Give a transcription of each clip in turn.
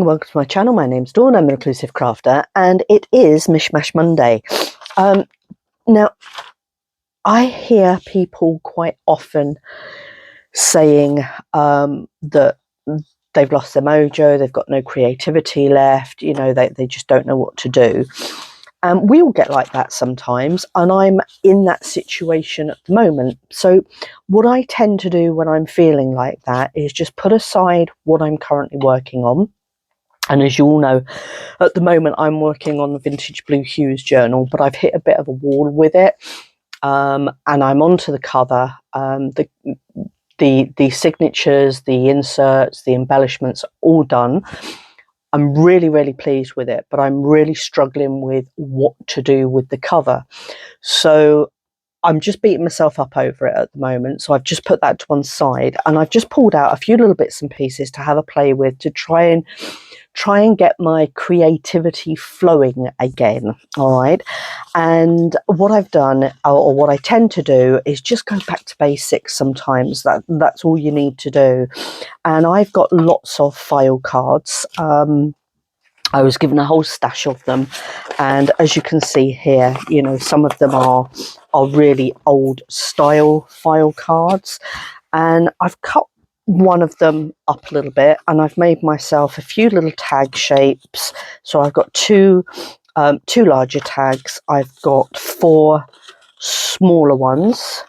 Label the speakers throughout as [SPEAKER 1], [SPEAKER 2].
[SPEAKER 1] welcome to my channel. My name's Dawn, I'm an inclusive crafter, and it is Mishmash Monday. Now, I hear people quite often saying that they've lost their mojo, they've got no creativity left, you know, they just don't know what to do. We all get like that sometimes, and I'm in that situation at the moment. So what I tend to do when I'm feeling like that is just put aside what I'm currently working on. And as you all know, at the moment I'm working on the Vintage Blue Hues journal, but I've hit a bit of a wall with it. And I'm onto the cover. The signatures, the inserts, the embellishments, all done. I'm really, really pleased with it, but I'm really struggling with what to do with the cover. So I'm just beating myself up over it at the moment. So I've just put that to one side, and I've just pulled out a few little bits and pieces to have a play with, to try and get my creativity flowing again. All right. And what I've done, or what I tend to do, is just go back to basics sometimes. That's all you need to do. And I've got lots of file cards. I was given a whole stash of them, and as you can see here, you know, some of them are really old style file cards, and I've cut one of them up a little bit, and I've made myself a few little tag shapes. So I've got two larger tags, I've got 4 smaller ones,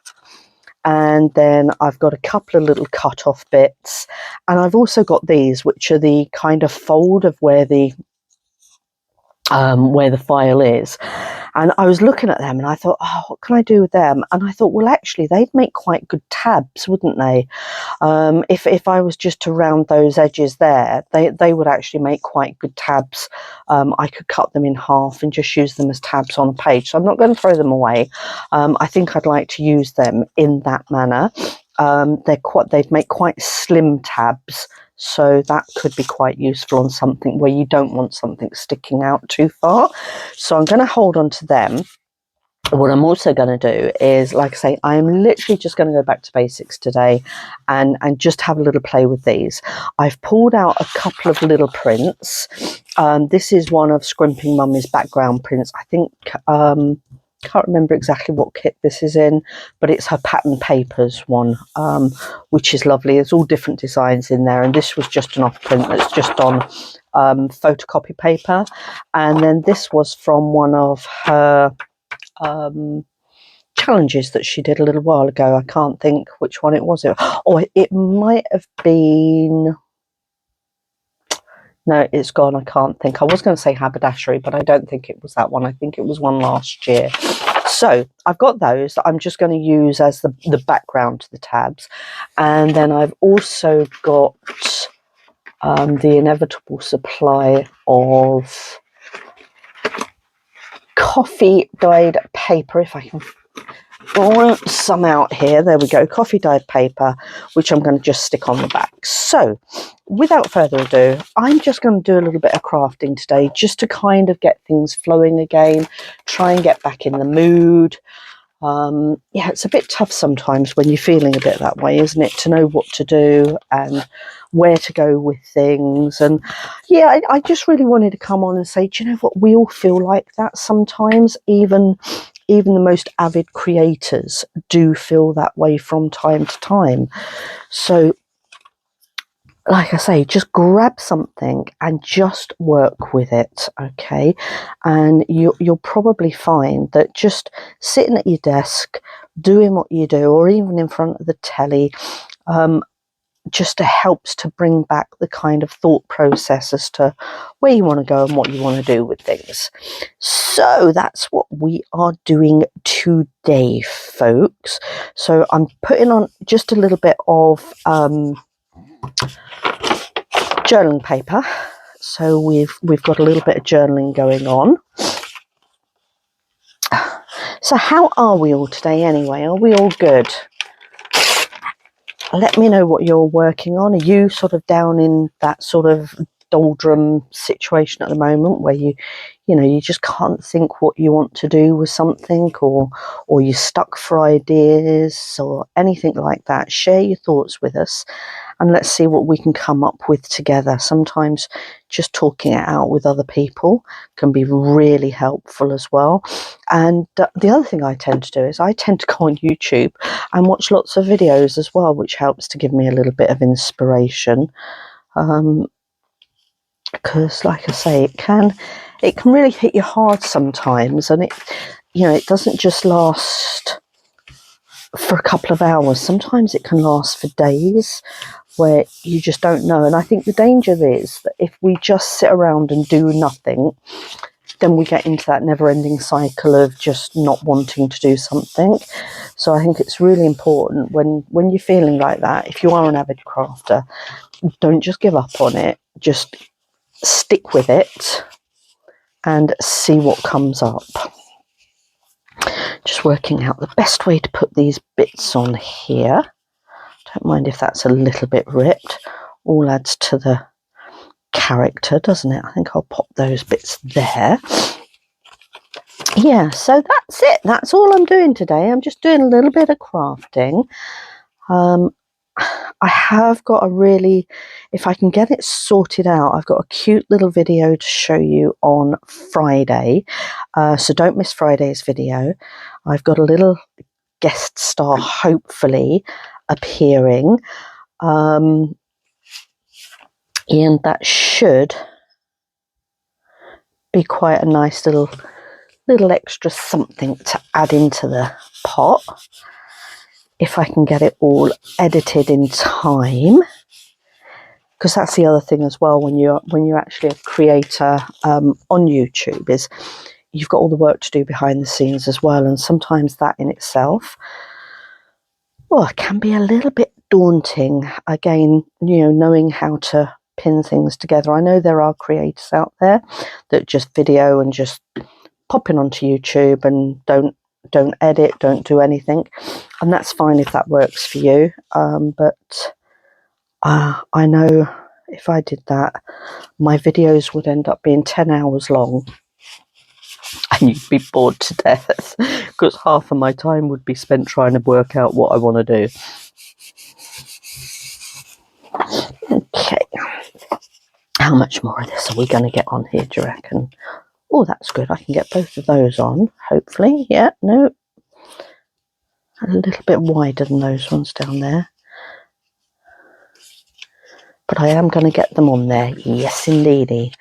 [SPEAKER 1] and then I've got a couple of little cut off bits, and I've also got these, which are the kind of fold of where the file is. And I was looking at them and I thought, oh, what can I do with them? And I thought, well, actually they'd make quite good tabs, wouldn't they? If I was just to round those edges there, they would actually make quite good tabs. I could cut them in half and just use them as tabs on a page. So I'm not going to throw them away. I think I'd like to use them in that manner. They'd make quite slim tabs, so that could be quite useful on something where you don't want something sticking out too far. So I'm going to hold on to them. What I'm also going to do is, like I say, I'm literally just going to go back to basics today and just have a little play with these. I've pulled out a couple of little prints. This is one of Scrimping Mummy's background prints. I think can't remember exactly what kit this is in, but it's her pattern papers one, which is lovely. There's all different designs in there, and this was just an off print that's just on photocopy paper. And then this was from one of her challenges that she did a little while ago. I can't think which one it was. Oh, it might have been... No, it's gone. I can't think. I was going to say haberdashery, but I don't think it was that one. I think it was one last year. So I've got those that I'm just going to use as the background to the tabs. And then I've also got the inevitable supply of coffee dyed paper, if I can root some out here. There we go, coffee dyed paper, which I'm going to just stick on the back. So without further ado, I'm just going to do a little bit of crafting today, just to kind of get things flowing again, try and get back in the mood. Yeah, it's a bit tough sometimes when you're feeling a bit that way, isn't it, to know what to do and where to go with things. And yeah, I just really wanted to come on and say, do you know what, we all feel like that sometimes. Even the most avid creators do feel that way from time to time. So like I say, just grab something and just work with it, okay? And you'll probably find that just sitting at your desk, doing what you do, or even in front of the telly, just helps to bring back the kind of thought process as to where you want to go and what you want to do with things. So that's what we are doing today, folks. So I'm putting on just a little bit of journaling paper. So we've got a little bit of journaling going on. So how are we all today anyway? Are we all good? Let me know what you're working on. Are you sort of down in that sort of doldrum situation at the moment where you know, you just can't think what you want to do with something, or you're stuck for ideas or anything like that, share your thoughts with us and let's see what we can come up with together. Sometimes just talking it out with other people can be really helpful as well. And the other thing I tend to do is I tend to go on YouTube and watch lots of videos as well, which helps to give me a little bit of inspiration. Because like I say, it can really hit you hard sometimes, and it, you know, it doesn't just last for a couple of hours. Sometimes it can last for days where you just don't know. And I think the danger is that if we just sit around and do nothing, then we get into that never-ending cycle of just not wanting to do something. So I think it's really important when you're feeling like that, if you are an avid crafter, don't just give up on it. Just stick with it and see what comes up. Just working out the best way to put these bits on here. Don't mind if that's a little bit ripped. All adds to the character, doesn't it? I think I'll pop those bits there. Yeah, so that's it. That's all I'm doing today. I'm just doing a little bit of crafting. I have got a really, if I can get it sorted out, I've got a cute little video to show you on Friday. So don't miss Friday's video. I've got a little guest star, hopefully, appearing. And that should be quite a nice little extra something to add into the pot. If I can get it all edited in time. Because that's the other thing as well when you're actually a creator on YouTube, is you've got all the work to do behind the scenes as well, and sometimes that in itself, well, it can be a little bit daunting. Again, you know, knowing how to pin things together. I know there are creators out there that just video and just pop in onto YouTube and don't edit, don't do anything, and that's fine if that works for you. But I know if I did that, my videos would end up being 10 hours long and you'd be bored to death because half of my time would be spent trying to work out what I want to do. Okay, how much more of this are we going to get on here, do you reckon? Oh, that's good. I can get both of those on, hopefully. Yeah, no, a little bit wider than those ones down there. But I am going to get them on there. Yes, indeedy.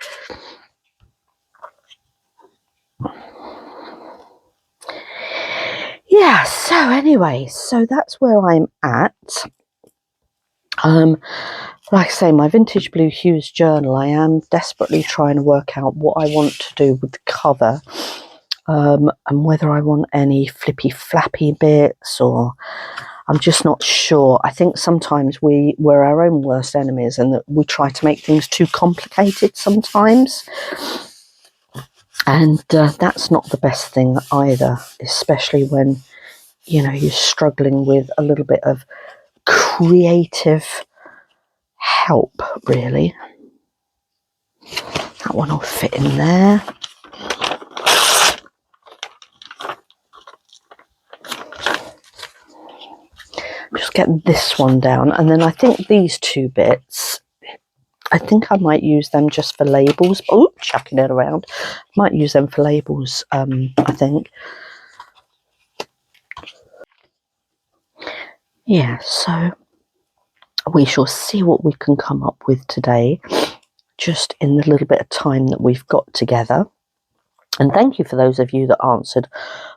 [SPEAKER 1] Yeah, so anyway, so that's where I'm at. Like I say, my Vintage Blue Hues journal, I am desperately trying to work out what I want to do with the cover, and whether I want any flippy flappy bits, or I'm just not sure. I think sometimes we're our own worst enemies, and that we try to make things too complicated sometimes. And that's not the best thing either, especially when, you know, you're struggling with a little bit of creative help, really. That one will fit in there. Just get this one down, and then I think these two bits, I think I might use them just for labels. Oh, chucking it around. Might use them for labels, I think. Yeah, so we shall see what we can come up with today, just in the little bit of time that we've got together. And thank you for those of you that answered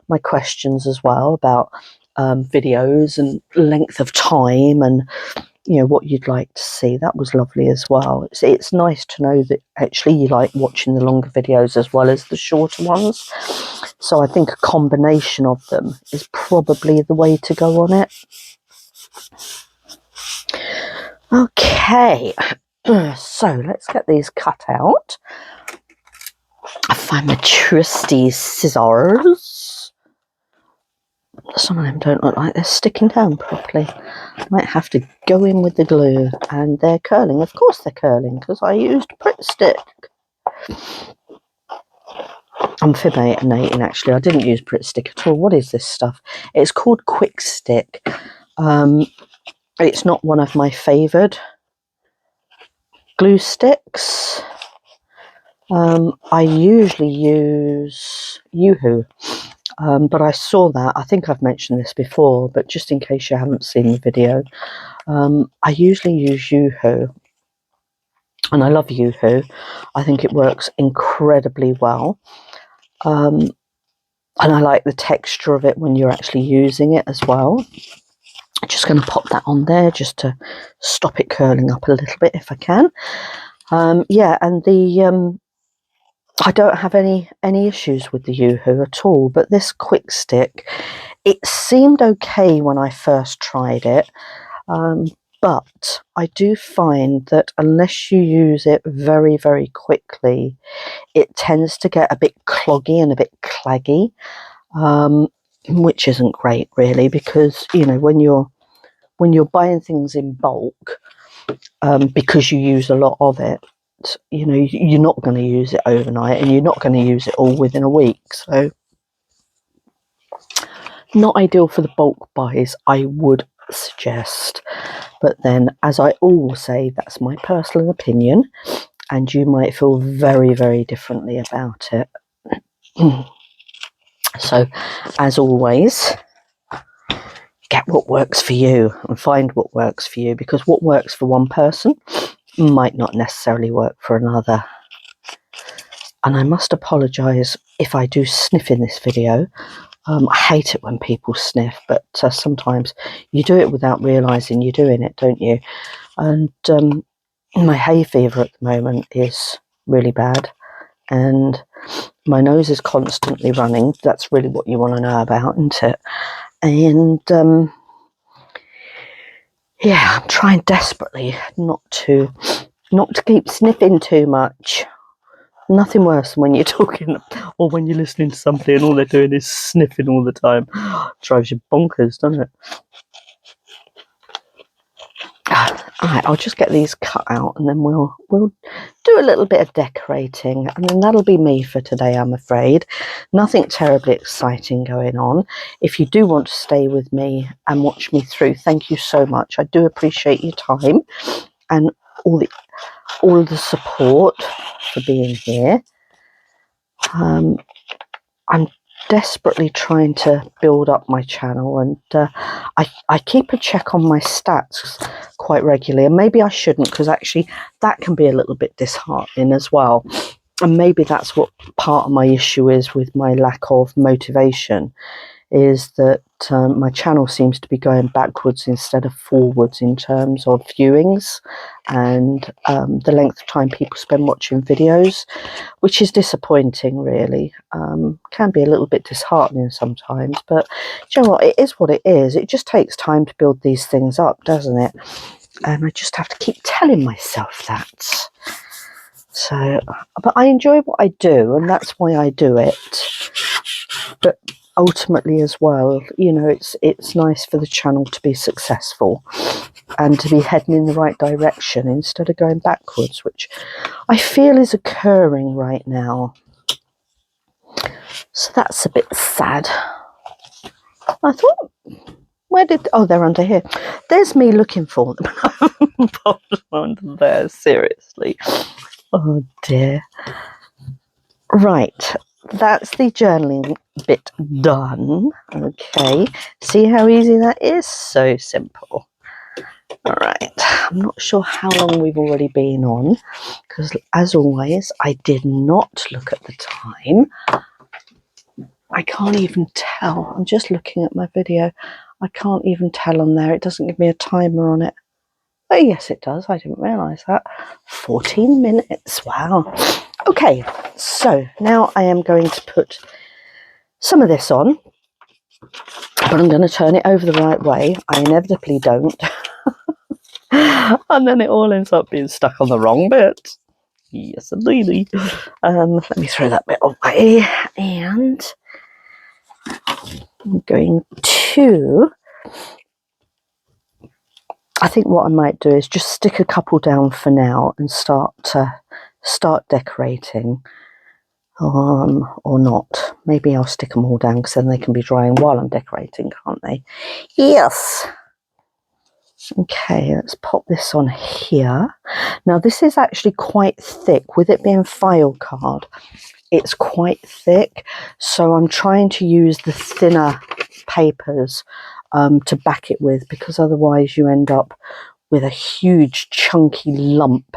[SPEAKER 1] my questions as well about videos and length of time, and you know what you'd like to see. That was lovely as well. It's nice to know that actually you like watching the longer videos as well as the shorter ones. So I think a combination of them is probably the way to go on it. Okay, so let's get these cut out. I find my trusty scissors. Some of them don't look like they're sticking down properly. Might have to go in with the glue. And they're curling. Of course they're curling, because I used Pritt Stick. I'm fibinating actually. I didn't use Pritt Stick at all. What is this stuff? It's called Quick Stick. It's not one of my favoured glue sticks. I usually use Yoo-hoo. But I saw that, I think I've mentioned this before, but just in case you haven't seen the video, I usually use Yoo-hoo, and I love Yoo-hoo. I think it works incredibly well, and I like the texture of it when you're actually using it as well. I'm just going to pop that on there just to stop it curling up a little bit if I can. Yeah, and the I don't have any issues with the Yoo-hoo at all, but this Quick Stick, it seemed okay when I first tried it, but I do find that unless you use it very, very quickly, it tends to get a bit cloggy and a bit claggy, which isn't great really, because you know when you're buying things in bulk, because you use a lot of it, you know, you're not going to use it overnight, and you're not going to use it all within a week. So not ideal for the bulk buys, I would suggest. But then, as I always say, that's my personal opinion, and you might feel very, very differently about it. So, as always, get what works for you and find what works for you, because what works for one person might not necessarily work for another. And I must apologise if I do sniff in this video. I hate it when people sniff, but sometimes you do it without realising you're doing it, don't you? And my hay fever at the moment is really bad, and my nose is constantly running. That's really what you want to know about, isn't it? And yeah, I'm trying desperately not to keep sniffing too much. Nothing worse than when you're talking or when you're listening to somebody and all they're doing is sniffing all the time. Drives you bonkers, doesn't it? Alright, I'll just get these cut out, and then we'll do a little bit of decorating, and then that'll be me for today, I'm afraid. Nothing terribly exciting going on. If you do want to stay with me and watch me through, thank you so much. I do appreciate your time and all the support for being here. I'm desperately trying to build up my channel, and I keep a check on my stats quite regularly, and maybe I shouldn't, because actually that can be a little bit disheartening as well, and maybe that's what part of my issue is with my lack of motivation, is that my channel seems to be going backwards instead of forwards in terms of viewings and the length of time people spend watching videos, which is disappointing really. Can be a little bit disheartening sometimes, but you know what, it is what it is. It just takes time to build these things up, doesn't it? And I just have to keep telling myself that. So, but I enjoy what I do, and that's why I do it. But ultimately as well, you know, it's nice for the channel to be successful and to be heading in the right direction instead of going backwards, which I feel is occurring right now. So that's a bit sad. I thought, oh, they're under here. There's me looking for them. Under there, seriously. Oh dear. Right, that's the journaling bit done. Okay, see how easy that is? So simple. All right, I'm not sure how long we've already been on, because as always, I did not look at the time. I can't even tell. I'm just looking at my video. I can't even tell on there. It doesn't give me a timer on it. Oh, yes, it does. I didn't realise that. 14 minutes. Wow. Okay, so now I am going to put some of this on, but I'm going to turn it over the right way. I inevitably don't. And then it all ends up being stuck on the wrong bit. Yes, indeed. Let me throw that bit away. And I'm going to, I think what I might do is just stick a couple down for now and start decorating, or not. Maybe I'll stick them all down because then they can be drying while I'm decorating, can't they? Yes. Okay, let's pop this on here. Now this is actually quite thick, with it being file card. It's quite thick, so I'm trying to use the thinner papers to back it with, because otherwise you end up with a huge chunky lump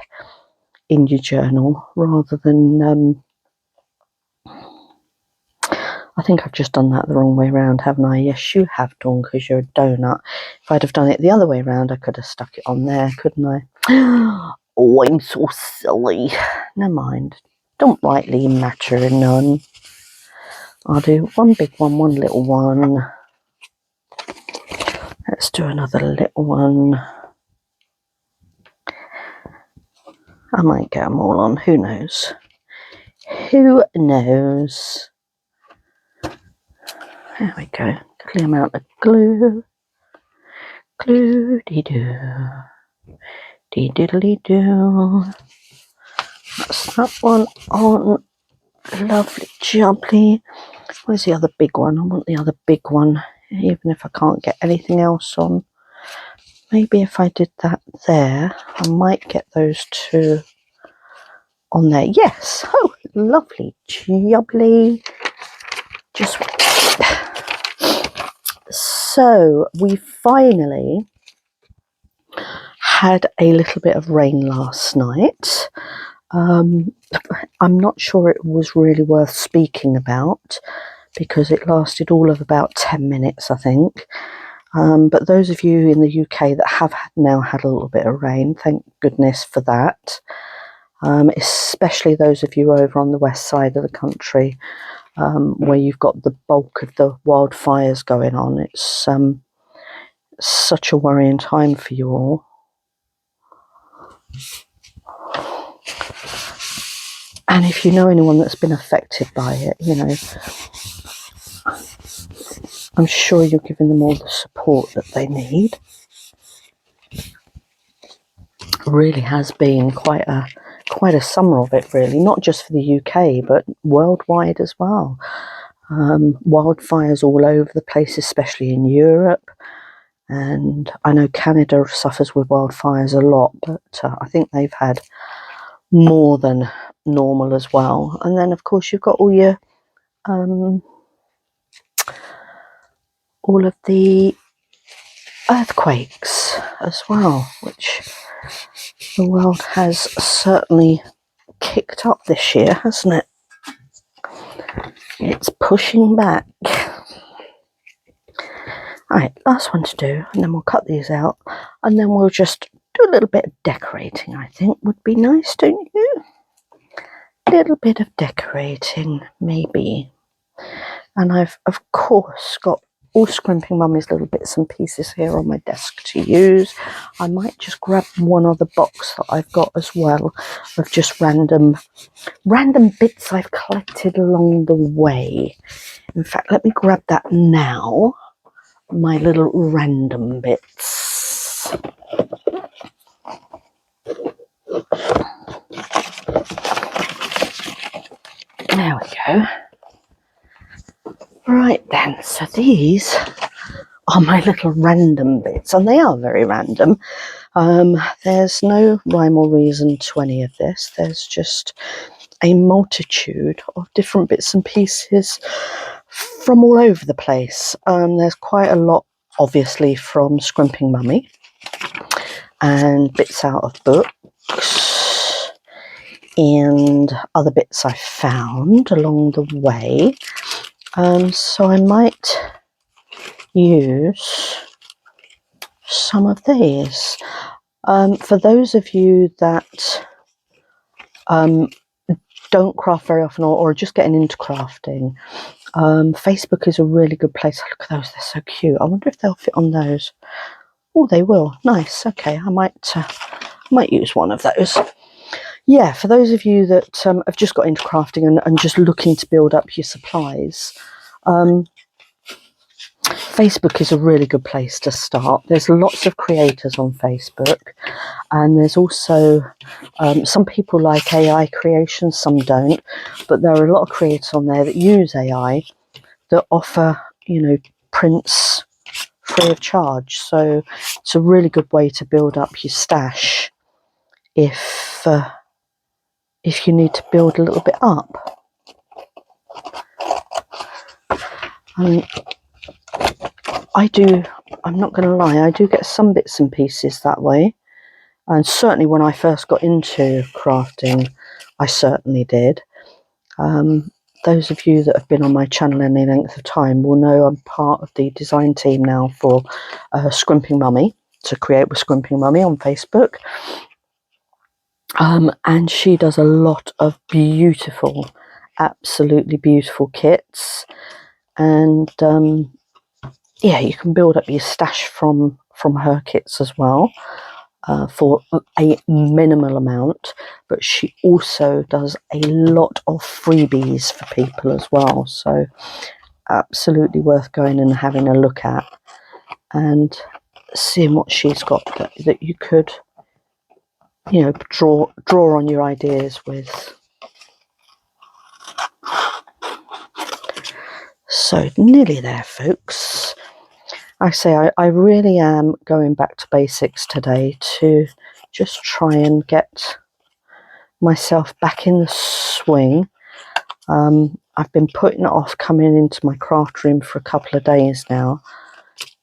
[SPEAKER 1] in your journal rather than I think I've just done that the wrong way around, haven't I? Yes, you have done, because you're a donut. If I'd have done it the other way around, I could have stuck it on there, couldn't I? Oh, I'm so silly. Never mind. Don't rightly matter none. I'll do one big one, one little one. Let's do another little one. I might get them all on, who knows? Who knows? There we go. Clear amount of glue. Glue-dee-doo. Dee-diddly-doo. That's that one on. Lovely jubbly. Where's the other big one? I want the other big one, even if I can't get anything else on. Maybe if I did that there, I might get those two on there. Yes. Oh, lovely jubbly. Just so we finally had a little bit of rain last night. I'm not sure it was really worth speaking about because it lasted all of about 10 minutes, I think. But those of you in the UK that have now had a little bit of rain, thank goodness for that. Especially those of you over on the west side of the country, where you've got the bulk of the wildfires going on. It's such a worrying time for you all. And if you know anyone that's been affected by it, you know, I'm sure you're giving them all the support that they need. It really has been quite a summer of it, really, not just for the UK, but worldwide as well. Wildfires all over the place, especially in Europe. And I know Canada suffers with wildfires a lot, but I think they've had more than normal as well. And then, of course, you've got all your all of the earthquakes as well, which the world has certainly kicked up this year, hasn't it? It's pushing back. Alright, last one to do, and then we'll cut these out, and then we'll just do a little bit of decorating, I think would be nice, don't you? A little bit of decorating, maybe. And I've, of course, got all Scrimping Mummy's little bits and pieces here on my desk to use. I might just grab one other box that I've got as well of just random bits I've collected along the way. In fact, let me grab that now. My little random bits. There we go. Right then, so these are my little random bits, and they are very random. There's no rhyme or reason to any of this. There's just a multitude of different bits and pieces from all over the place. There's quite a lot, obviously, from Scrimping Mummy, and bits out of books, and other bits I found along the way. So I might use some of these. For those of you that don't craft very often, or are just getting into crafting, Facebook is a really good place. Look at those, they're so cute. I wonder if they'll fit on those. Oh, they will. Nice. Okay, I might use one of those. Yeah, for those of you that have just got into crafting and just looking to build up your supplies, Facebook is a really good place to start. There's lots of creators on Facebook, and there's also some people like AI creation, some don't, but there are a lot of creators on there that use AI that offer, you know, prints free of charge. So it's a really good way to build up your stash if you need to build a little bit up. I'm not going to lie, I do get some bits and pieces that way. And certainly when I first got into crafting, I certainly did. Those of you that have been on my channel any length of time will know I'm part of the design team now for Scrimping Mummy, to Create with Scrimping Mummy on Facebook. And she does a lot of beautiful, absolutely beautiful kits. And yeah, you can build up your stash from her kits as well. For a minimal amount, but she also does a lot of freebies for people as well, so absolutely worth going and having a look at and seeing what she's got that you could, you know, draw on your ideas with. So nearly there, folks. I say I really am going back to basics today to just try and get myself back in the swing. I've been putting it off coming into my craft room for a couple of days now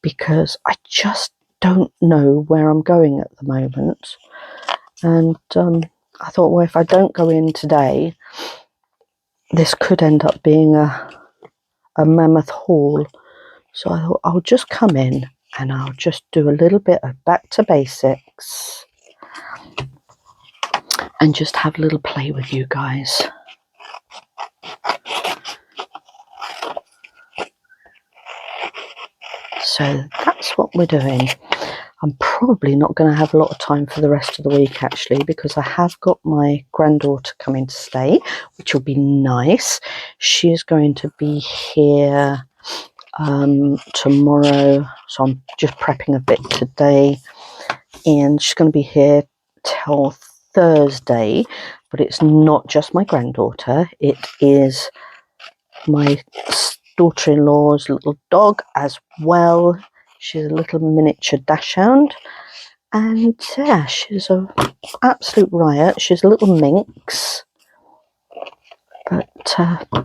[SPEAKER 1] because I just don't know where I'm going at the moment. And I thought, well, if I don't go in today, this could end up being a mammoth haul. So I thought I'll just come in and I'll just do a little bit of back to basics and just have a little play with you guys. So that's what we're doing. I'm probably not going to have a lot of time for the rest of the week, actually, because I have got my granddaughter coming to stay, which will be nice. She is going to be here tomorrow, so I'm just prepping a bit today, and she's going to be here till Thursday. But it's not just my granddaughter, it is my daughter-in-law's little dog as well. She's a little miniature dachshund, and yeah, she's an absolute riot. She's a little minx, but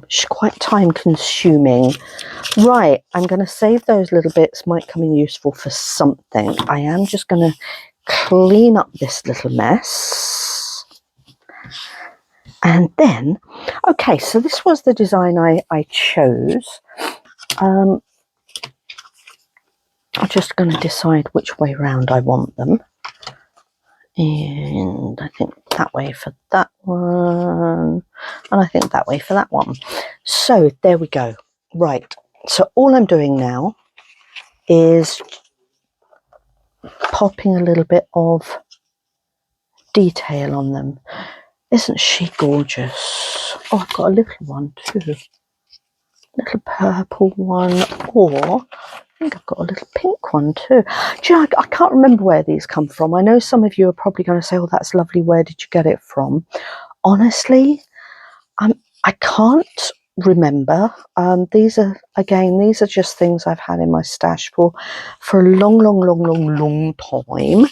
[SPEAKER 1] she's quite time consuming. Right, I'm going to save those little bits, might come in useful for something. I am just going to clean up this little mess. And then, okay, so this was the design I chose. I'm just going to decide which way round I want them. And I think that way for that one. And I think that way for that one. So there we go. Right. So all I'm doing now is popping a little bit of detail on them. Isn't she gorgeous? Oh, I've got a little one too. Little purple one, or I think I've got a little pink one too. Do you know, I can't remember where these come from. I know some of you are probably going to say, oh, that's lovely, where did you get it from? Honestly, I can't remember. These are just things I've had in my stash for a long time.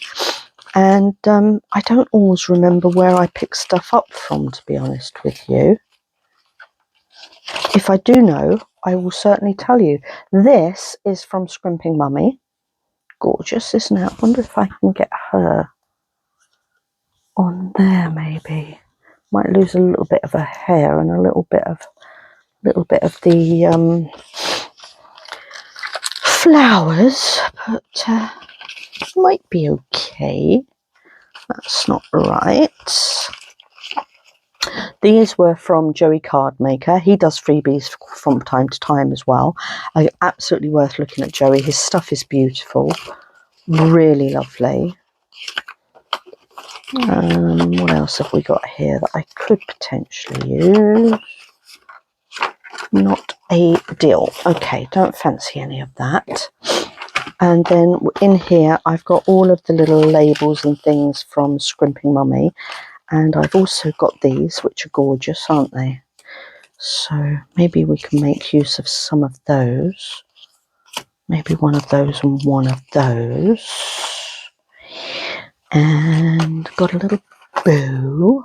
[SPEAKER 1] And I don't always remember where I pick stuff up from, to be honest with you. If I do know, I will certainly tell you. This is from Scrimping Mummy. Gorgeous, isn't it? I wonder if I can get her on there, maybe. Might lose a little bit of her hair and a little bit of the flowers, but might be okay. That's not right. These were from Joey Cardmaker. He does freebies from time to time as well. Absolutely worth looking at Joey. His stuff is beautiful. Really lovely. What else have we got here that I could potentially use? Not a deal. Okay, don't fancy any of that. And then in here, I've got all of the little labels and things from Scrimping Mummy. And I've also got these, which are gorgeous, aren't they? So maybe we can make use of some of those. Maybe one of those and one of those. And got a little bow.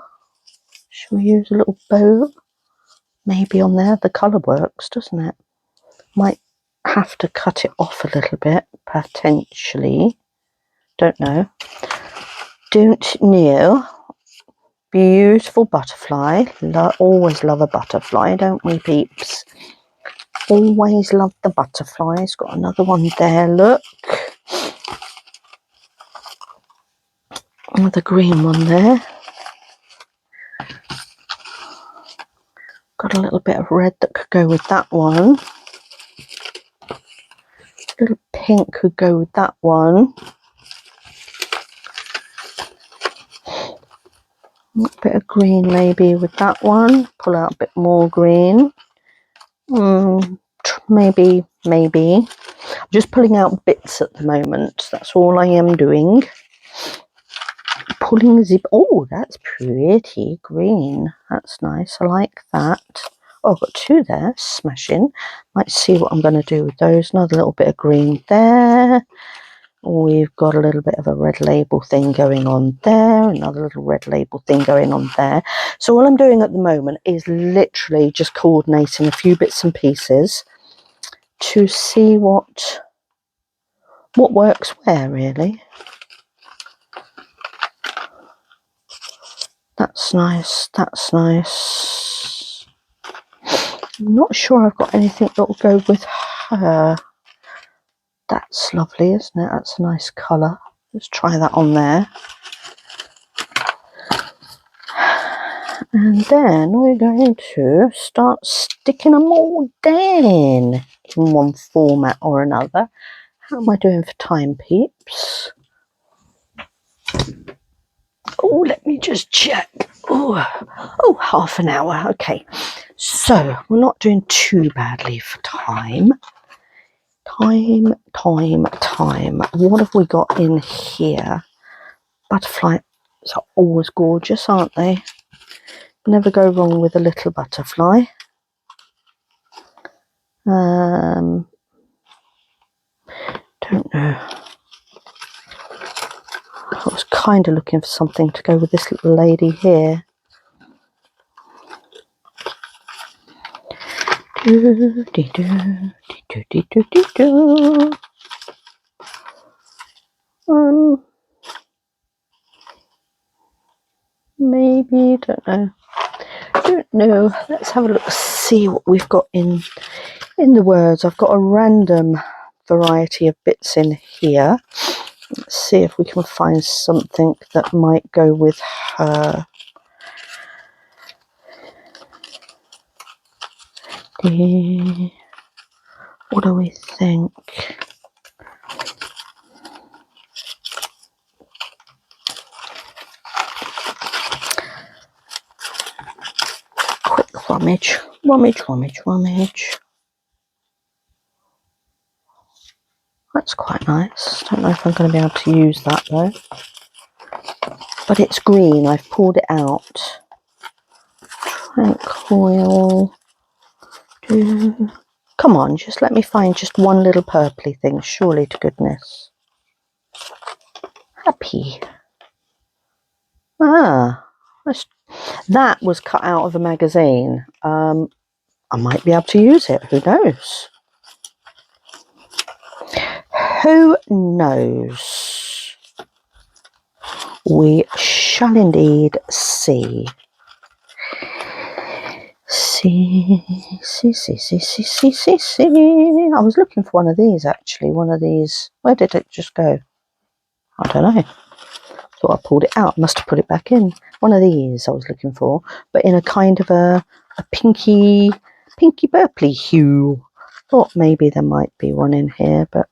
[SPEAKER 1] Should we use a little bow? Maybe on there. The colour works, doesn't it? Might have to cut it off a little bit, potentially. Don't know. Don't know. Beautiful butterfly. Always love a butterfly, don't we, peeps? Always love the butterflies. Got another one there, look. Another green one there. Got a little bit of red that could go with that one. A little pink could go with that one. A bit of green maybe with that one. Pull out a bit more green. Maybe. I'm just pulling out bits at the moment. That's all I am doing. Pulling zip. Oh, that's pretty green. That's nice. I like that. Oh, I've got two there. Smashing. Might see what I'm going to do with those. Another little bit of green there. We've got a little bit of a red label thing going on there. Another little red label thing going on there. So all I'm doing at the moment is literally just coordinating a few bits and pieces to see what works where, really. That's nice. That's nice. I'm not sure I've got anything that will go with her. That's lovely, isn't it? That's a nice colour. Let's try that on there. And then we're going to start sticking them all down in one format or another. How am I doing for time, peeps? Oh, let me just check. Oh, half an hour. Okay. So we're not doing too badly for time. Time. What have we got in here? Butterflies are always gorgeous, aren't they? Never go wrong with a little butterfly. Don't know. I was kind of looking for something to go with this little lady here. Maybe, don't know. Let's have a look, see what we've got in the words. I've got a random variety of bits in here. Let's see if we can find something that might go with her. What do we think? Quick rummage. That's quite nice. Don't know if I'm going to be able to use that though. But it's green. I've pulled it out. Tranquil. Come on, just let me find just one little purpley thing, surely to goodness. Happy. That was cut out of a magazine. I might be able to use it. Who knows? Who knows? We shall indeed see. See. I was looking for one of these, actually. One of these. Where did it just go? I don't know. Thought I pulled it out. Must have put it back in. One of these I was looking for, but in a kind of a pinky purpley hue. Thought maybe there might be one in here, but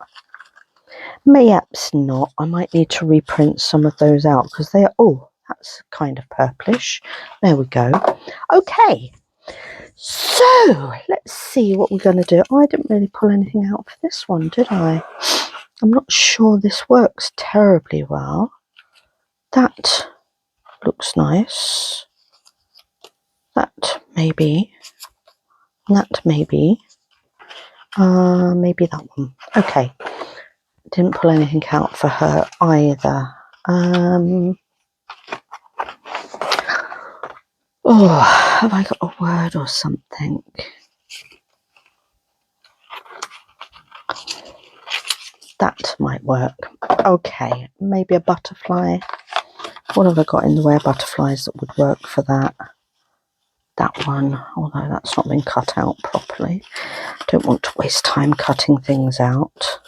[SPEAKER 1] mayhaps not. I might need to reprint some of those out because they are, oh, that's kind of purplish. There we go. Okay. So let's see what we're going to do. I didn't really pull anything out for this one, did I? I'm not sure this works terribly well. That looks nice. That maybe. That maybe. Maybe that one. Okay. Didn't pull anything out for her either. Oh, have I got a word or something? That might work. Okay, maybe a butterfly. What have I got in the way of butterflies that would work for that? That one, although that's not been cut out properly. Don't want to waste time cutting things out.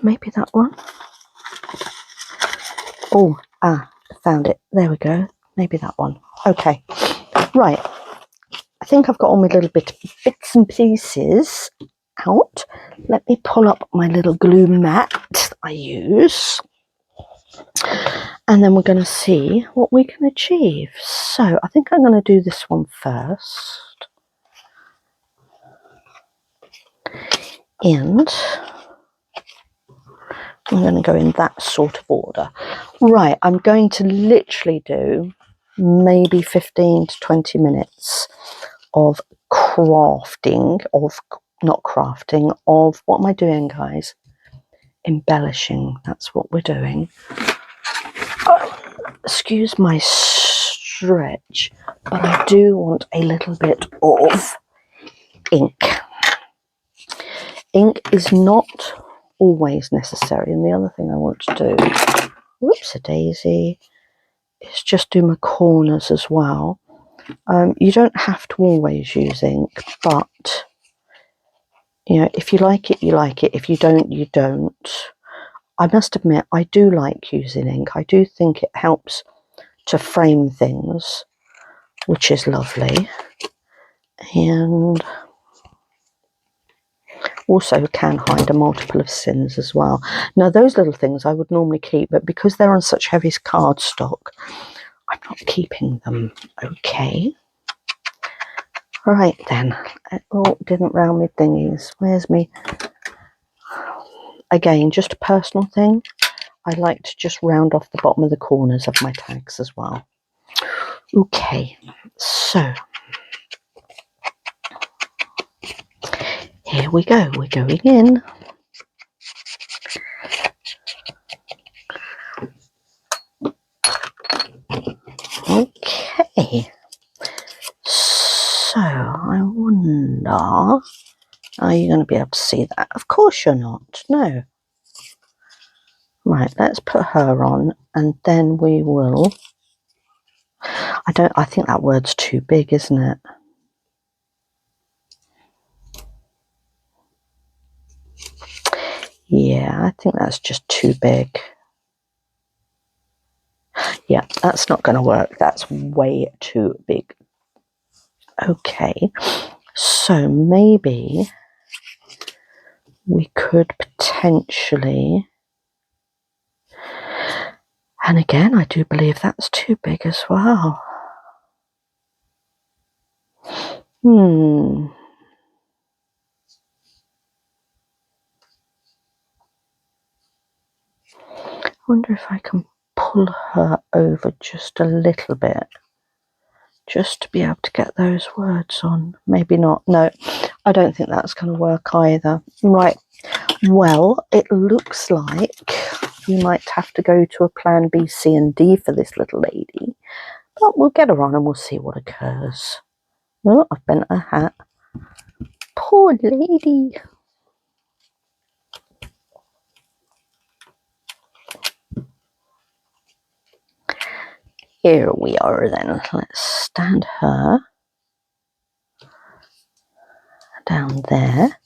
[SPEAKER 1] Maybe that one. Oh, found it. There we go. Maybe that one. Okay, right. I think I've got all my little bits and pieces out. Let me pull up my little glue mat I use. And then we're going to see what we can achieve. So I think I'm going to do this one first. And I'm going to go in that sort of order. Right, I'm going to literally do maybe 15 to 20 minutes of crafting, of what am I doing, guys? Embellishing, that's what we're doing. Oh, excuse my stretch, but I do want a little bit of ink. Ink is not always necessary, and the other thing I want to do, whoops a daisy, is just do my corners as well. You don't have to always use ink, but you know, if you like it, you like it. If you don't, you don't. I must admit, I do like using ink. I do think it helps to frame things, which is lovely, and also can hide a multiple of sins as well. Now, those little things I would normally keep, but because they're on such heavy cardstock, I'm not keeping them. Okay. Right then. Oh, didn't round me thingies. Where's me? Again, just a personal thing. I like to just round off the bottom of the corners of my tags as well. Okay, so here we go. We're going in. Okay. So I wonder, are you going to be able to see that? Of course you're not. No. Right, let's put her on, and then we will. I think that word's too big, isn't it? Yeah, I think that's just too big. Yeah, that's not going to work. That's way too big. Okay, so maybe we could potentially, and again, I do believe that's too big as well. I wonder if I can pull her over just a little bit, just to be able to get those words on. Maybe not. No, I don't think that's going to work either. Right. Well, it looks like we might have to go to a plan B, C and D for this little lady. But we'll get her on and we'll see what occurs. Oh, I've bent her hat. Poor lady. Here we are then. Let's stand her down there.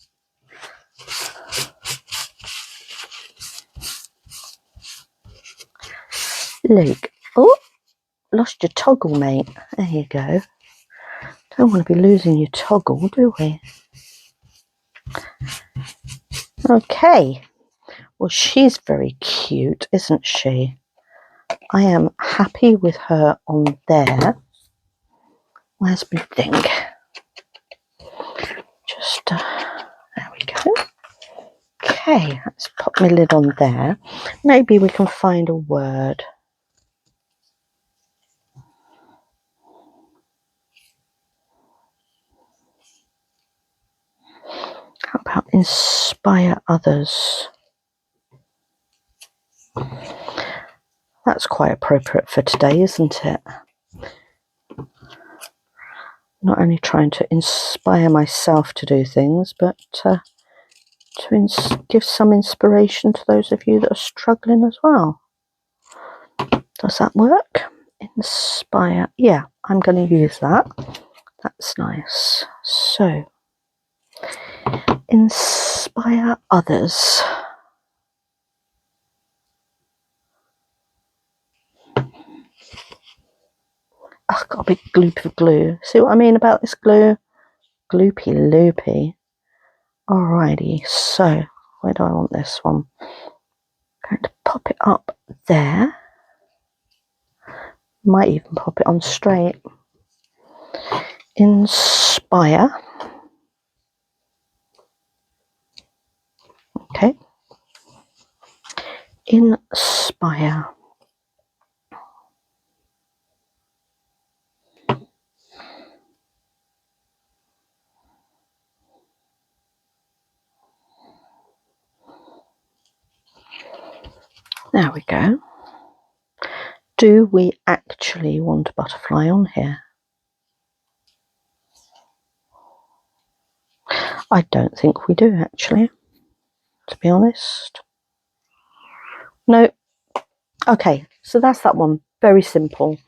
[SPEAKER 1] Luke. Oh, lost your toggle, mate. There you go. Don't want to be losing your toggle, do we? Okay. Well, she's very cute, isn't she? I am happy with her on there. Where's my thing? Just, there we go. Okay, let's pop my lid on there. Maybe we can find a word. How about inspire others? That's quite appropriate for today, isn't it? Not only trying to inspire myself to do things, but to give some inspiration to those of you that are struggling as well. Does that work? Inspire. Yeah, I'm going to use that. That's nice. So, inspire others. I've got a big gloop of glue. See what I mean about this glue? Gloopy loopy. Alrighty, so where do I want this one? I'm going to pop it up there. Might even pop it on straight. Inspire. Okay. Inspire. There we go. Do we actually want a butterfly on here? I don't think we do actually, to be honest. No. Okay, so that's that one. Very simple.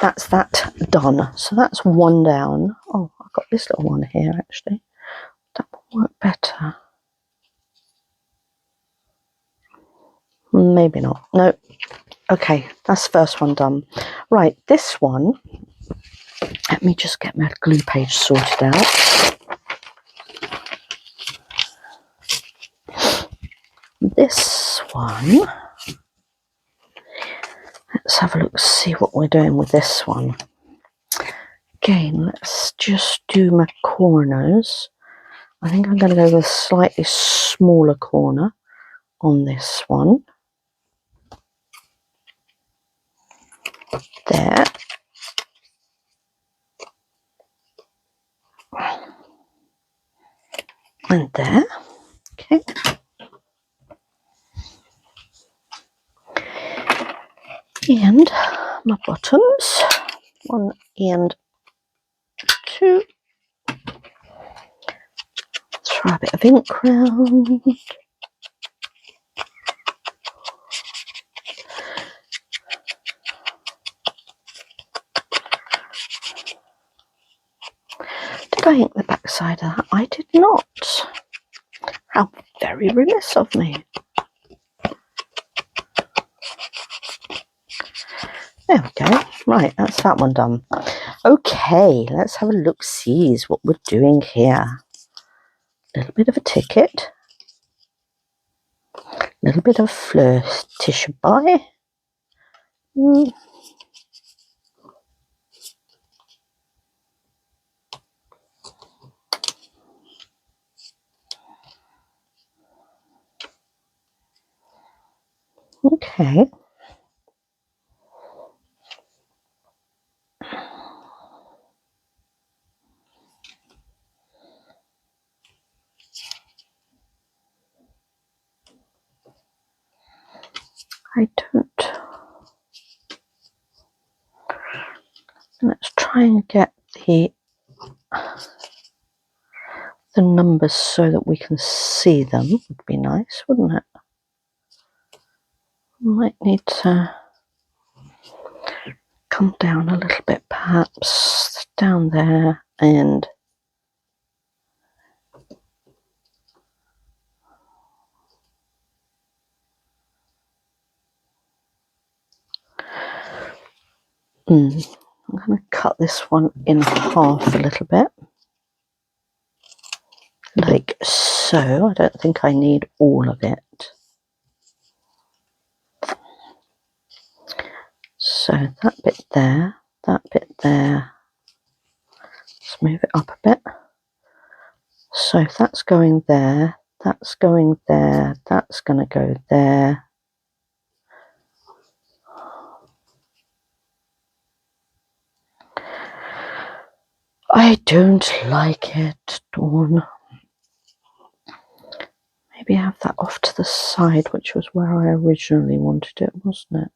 [SPEAKER 1] That's that done. So that's one down. Oh, I've got this little one here actually. That will work better. Maybe not. No. Okay, that's the first one done. Right, this one. Let me just get my glue page sorted out. This one. Let's have a look, see what we're doing with this one. Again, let's just do my corners. I think I'm going to go with a slightly smaller corner on this one. There. And there. Okay. And my bottoms. 1 and 2. Try a bit of ink round. Did I ink the back side of that? I did not. How very remiss of me. There we go. Right, that's that one done. Okay, let's have a look, see what we're doing here. A little bit of a ticket. A little bit of flirtish by. Okay. I don't. Let's try and get the numbers so that we can see them. Would be nice, wouldn't it? Might need to come down a little bit, perhaps down there, and I'm going to cut this one in half a little bit, like so. I don't think I need all of it. So that bit there, that bit there. Let's move it up a bit. So if that's going there, that's going there, that's going to go there. I don't like it, Dawn. Maybe have that off to the side, which was where I originally wanted it, wasn't it?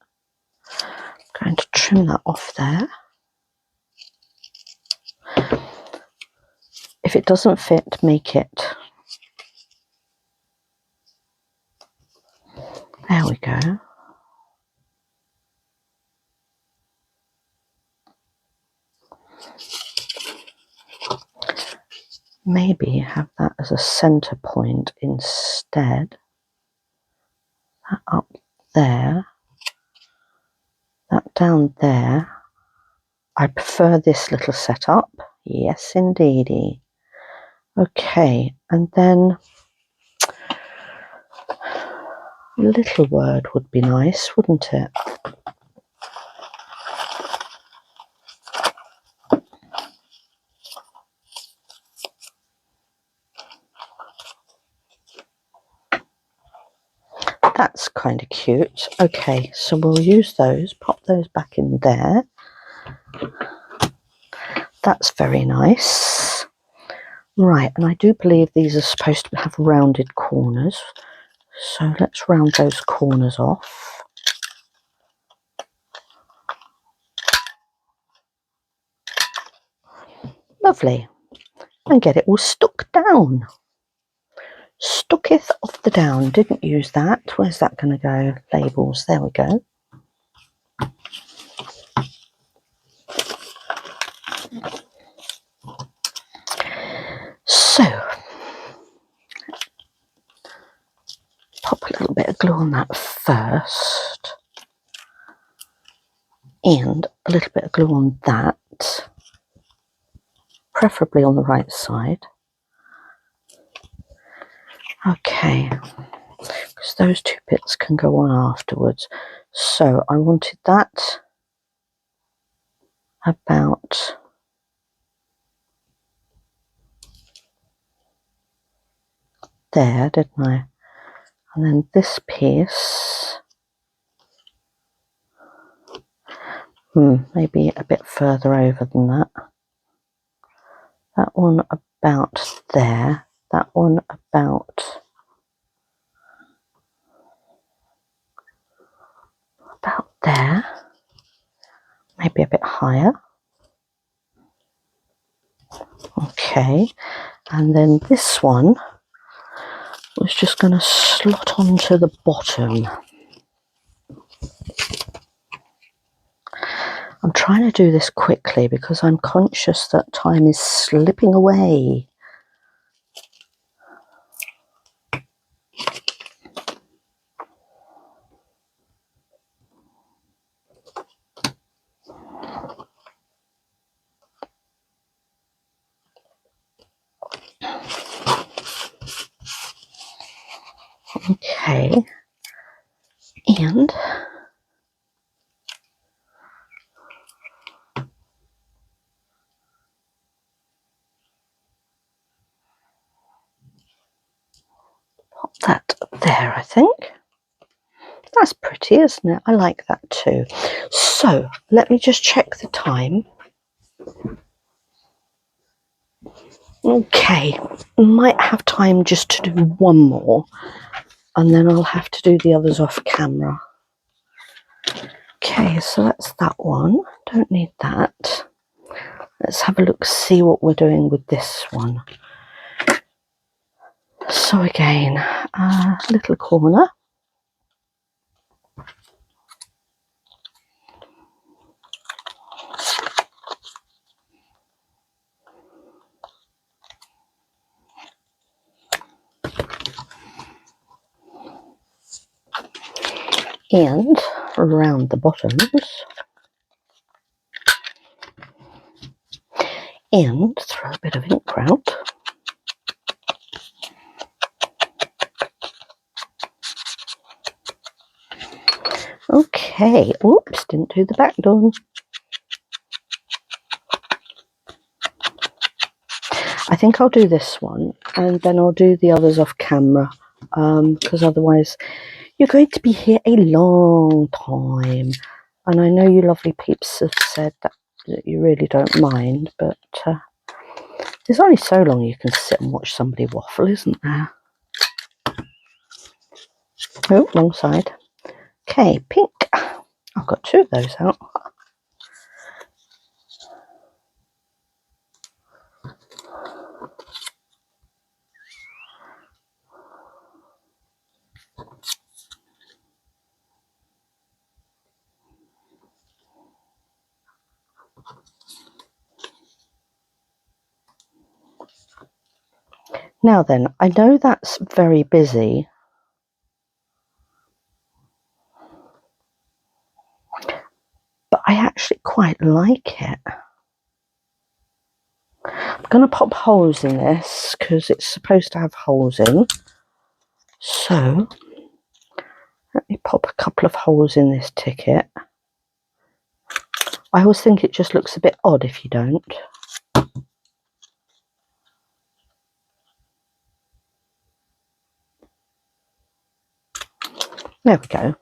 [SPEAKER 1] I'm going to trim that off there. If it doesn't fit, make it. There we go. Maybe have that as a center point instead. That up there. That down there. I prefer this little setup. Yes, indeedy. Okay, and then a little word would be nice, wouldn't it? That's kind of cute. Okay, so we'll use those, pop those back in there. That's very nice. Right, and I do believe these are supposed to have rounded corners. So let's round those corners off. Lovely. And get it all stuck down. Stucketh off the down. Didn't use that. Where's that going to go? Labels. There we go. So, pop a little bit of glue on that first. And a little bit of glue on that. Preferably on the right side. Okay. Because those two bits can go on afterwards. So I wanted that about there, didn't I? And then this piece, maybe a bit further over than that. That one about there. That one about there. Maybe a bit higher. Okay, and then this one was just going to slot onto the bottom. I'm trying to do this quickly because I'm conscious that time is slipping away. Okay, and pop that there, I think. That's pretty, isn't it? I like that too. So let me just check the time. Okay, might have time just to do one more, and then I'll have to do the others off camera. Okay, so that's that one. Don't need that. Let's have a look, see what we're doing with this one. So again, little corner. And around the bottoms. And throw a bit of ink out. Okay, oops, didn't do the back door. I think I'll do this one and then I'll do the others off camera, because otherwise you're going to be here a long time. And I know you lovely peeps have said that you really don't mind, but there's only so long you can sit and watch somebody waffle, isn't there? Oh, wrong side. Okay, pink. I've got 2 of those out. Now then, I know that's very busy, but I actually quite like it. I'm going to pop holes in this because it's supposed to have holes in. So let me pop a couple of holes in this ticket. I always think it just looks a bit odd if you don't. There we go.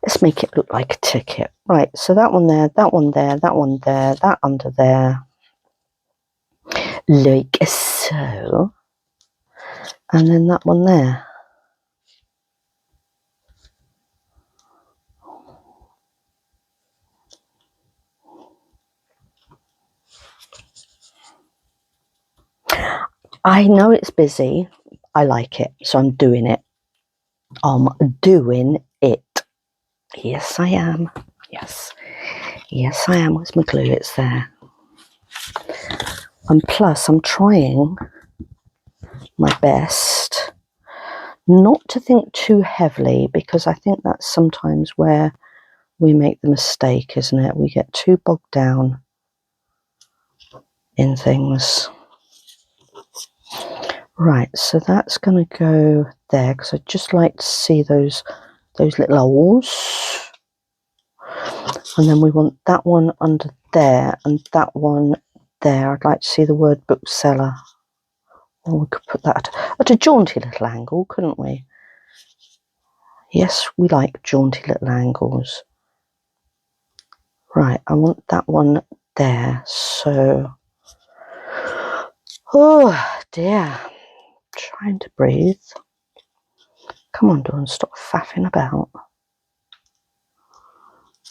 [SPEAKER 1] Let's make it look like a ticket. Right, so that one there, that one there, that one there, that under there. Like so. And then that one there. I know it's busy. I like it, so I'm doing it. I'm doing it. Yes, I am. Yes. Yes, I am. Where's my glue? It's there. And plus, I'm trying my best not to think too heavily, because I think that's sometimes where we make the mistake, isn't it? We get too bogged down in things. Right, so that's going to go there, because I'd just like to see those little holes. And then we want that one under there and that one there. I'd like to see the word bookseller. Or we could put that at a jaunty little angle, couldn't we? Yes, we like jaunty little angles. Right, I want that one there. So, oh dear. Trying to breathe. Come on, Dawn, stop faffing about.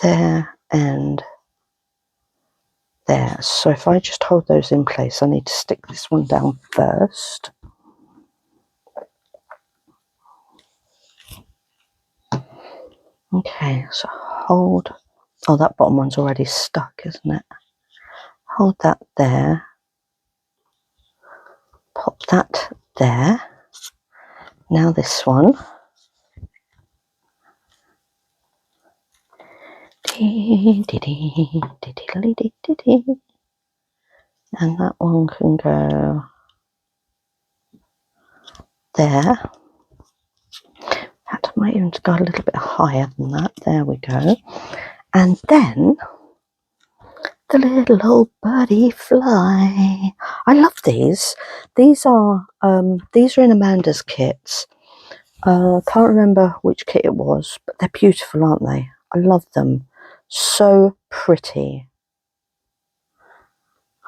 [SPEAKER 1] There and there. So if I just hold those in place, I need to stick this one down first. Okay, so hold. Oh, that bottom one's already stuck, isn't it? Hold that there. Pop that there. Now this one. And that one can go there. That might even go a little bit higher than that. There we go. And then the little old birdie fly. I love these. These are in Amanda's kits. Can't remember which kit it was, but they're beautiful, aren't they? I love them. So pretty.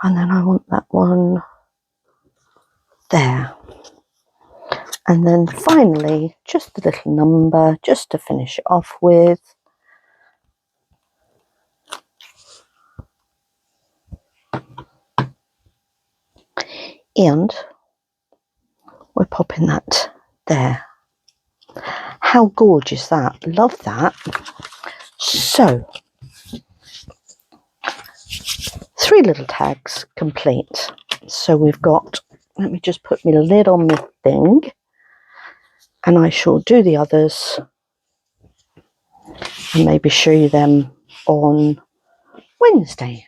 [SPEAKER 1] And then I want that one there. And then finally, just a little number, just to finish it off with. And we're popping that there. How gorgeous that. Love that. So, 3 little tags complete. So we've got, let me just put my lid on my thing, and I shall do the others and maybe show you them on Wednesday.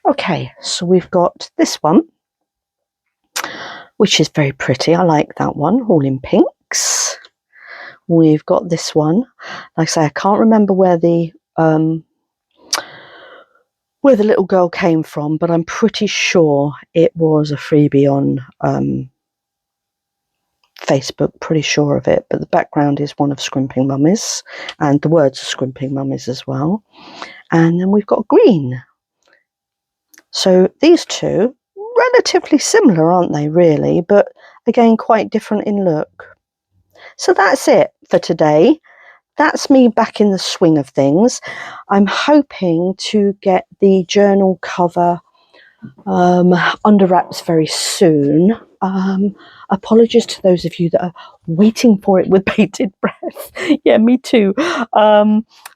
[SPEAKER 1] Okay, so we've got this one, which is very pretty. I like that one, all in pinks. we've got this one. Like I say, I can't remember where the little girl came from, but I'm pretty sure it was a freebie on Facebook, pretty sure of it. But the background is one of Scrimping Mummies, and the words are Scrimping Mummies as well. And then we've got green. So these two, relatively similar, aren't they, really? But again, quite different in look. So that's it for today. That's me back in the swing of things. I'm hoping to get the journal cover under wraps very soon. Apologies to those of you that are waiting for it with bated breath. Yeah, me too.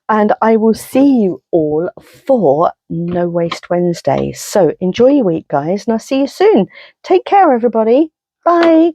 [SPEAKER 1] And I will see you all for No Waste Wednesday. So enjoy your week, guys, and I'll see you soon. Take care, everybody. Bye.